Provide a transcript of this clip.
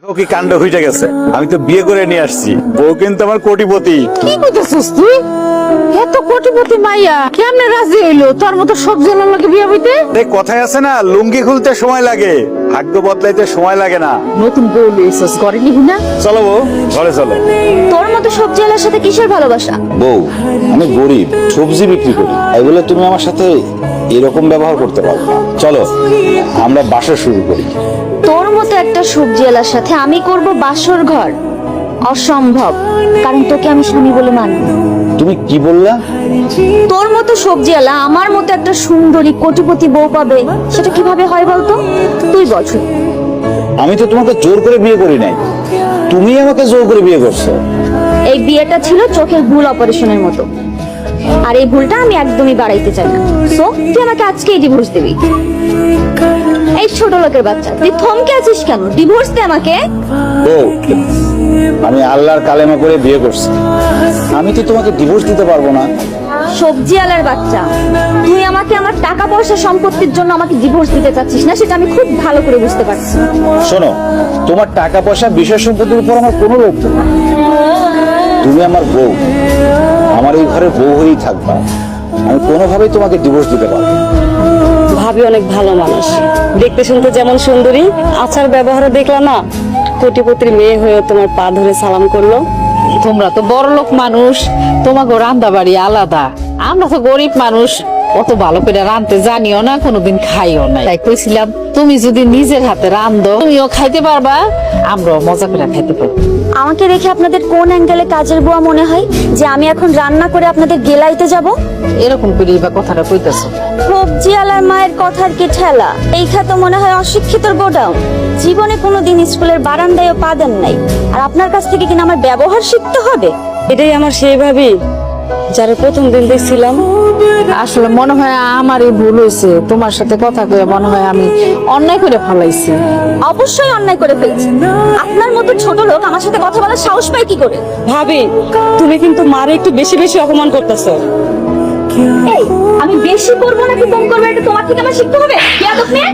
দেখো কি কাণ্ড হয়ে গেছে। আমি তো বিয়ে করে নিয়ে আসছি, বউ কিন্তু আমার কোটিপতি। কি কইতেছিস তুই? এত কোটিপতি মাইয়া কেমনে রাজি হইলো তোর মতো সবজি লাগে বিয়ে হইতে? এই কথায় আছে না, লুঙ্গি খুলতে সময় লাগে, ভাগ্য বদলাইতে সময় লাগে না। নতুন বউ লইছস ঘরে নিবি না? চলো বউ, ঘরে চলো। তোর মতো সবজিওয়ালার সাথে কিসের ভালোবাসা? বউ, আমি গরিব, সবজি বিক্রি করি, তাই বলে তুমি আমার সাথে এরকম ব্যবহার করতে পারো না। চলো আমরা বাসা শুরু করি। তোর মতো একটা সবজিওয়ালার সাথে আমি করব বাসর ঘর? অসম্ভব, কারণ তোকে আমি স্বামী বলে মানি। তুমি কি বললা? তোর মতো সবজিওয়ালা আমার মতো একটা সুন্দরী কোটিপতি বউ পাবে, সেটা কিভাবে হয় বলতো? তুই বল। আমি তো তোমাকে জোর করে বিয়ে করি নাই, তুমি আমাকে জোর করে বিয়ে করছো। এই বিয়েটা ছিল চোখের ভুল অপারেশনের মতো, আর এই ভুলটা আমি একদমই বাড়াইতে চাই না। সো তুই আমাকে আজকেই ডিভোর্স দিবি। এই ছোট লোকের বাচ্চা, তুই থমকে আছিস কেন? ডিভোর্স দে আমাকে। বউ, আমি আল্লাহর কালেমা করে বিয়ে করছি, আমি তো তোমাকে ডিভোর্স দিতে পারবো না। সবজিওয়ালার বাচ্চা, তুই আমাকে আমার টাকা পয়সা সম্পত্তির জন্য আমাকে ডিভোর্স দিতে চাচ্ছিস না, সেটা আমি খুব ভালো করে বুঝতে পারছি। শোনো, তোমার টাকা পয়সা বিষয় সম্পত্তির উপর আমার কোনো লোভ নেই। তুমি আমার বউ, আমার এই ঘরে বউ হয়েই থাকবা, আমি কোনোভাবেই তোমাকে ডিভোর্স দিতে পারবো না। ভাবি অনেক ভালো মানুষ, দেখতে শুনতে যেমন সুন্দরী, আচার ব্যবহারে দেখলা না কোটিপতির মেয়ে হয়ে তোমার পা ধরে সালাম করলো। তোমরা তো বড় লোক মানুষ, তোমাকে রান্না বাড়ি আলাদা। আমরা তো গরিব মানুষ, অত ভালো করে রাঁধতে জানিও না, কোনোদিন খাইও না। তাই কইছিলাম তুমি যদি নিজের হাতে রাঁধো তুমিও খাইতে পারবা, আমরাও মজা করে খাইতে পারবো। আমাকে দেখে আপনাদের কোন অ্যাঙ্গেলে কাজের বুয়া মনে হয় যে আমি এখন রান্না করে আপনাদের গেলাইতে যাব? এরকম করে বা কথাটা কইতেছো? সবজিওয়ালার মায়ের কথার কি ঠেলা? এই খাতো মনে হয় অশিক্ষিতর গোডাউন। জীবনে কোনোদিন স্কুলের বারান্দায়ও পা দেন নাই, আর আপনার কাছ থেকে কিনা আমার ব্যবহার শিখতে হবে? এটাই আমার সেই ভাবি যারা প্রথম দিন দেখছিলাম। আসলে মনে হয় আমারই ভুল হয়েছে, তোমার সাথে কথা কয়ে মনে হয় আমি অন্যায় করে ফেলাইছি। অবশ্যই অন্যায় করে ফেলেছি। আপনার মতো ছোট লোক আমার সাথে কথা বলার সাহস পায় কি করে? ভাবি, তুমি কিন্তু মারে একটু বেশি বেশি অপমান করতেছো। এই, আমি বেশি করবো নাকি কম করবো এটা তোমার থেকে আমার শিখতে হবে। বেয়াদব মেয়ে।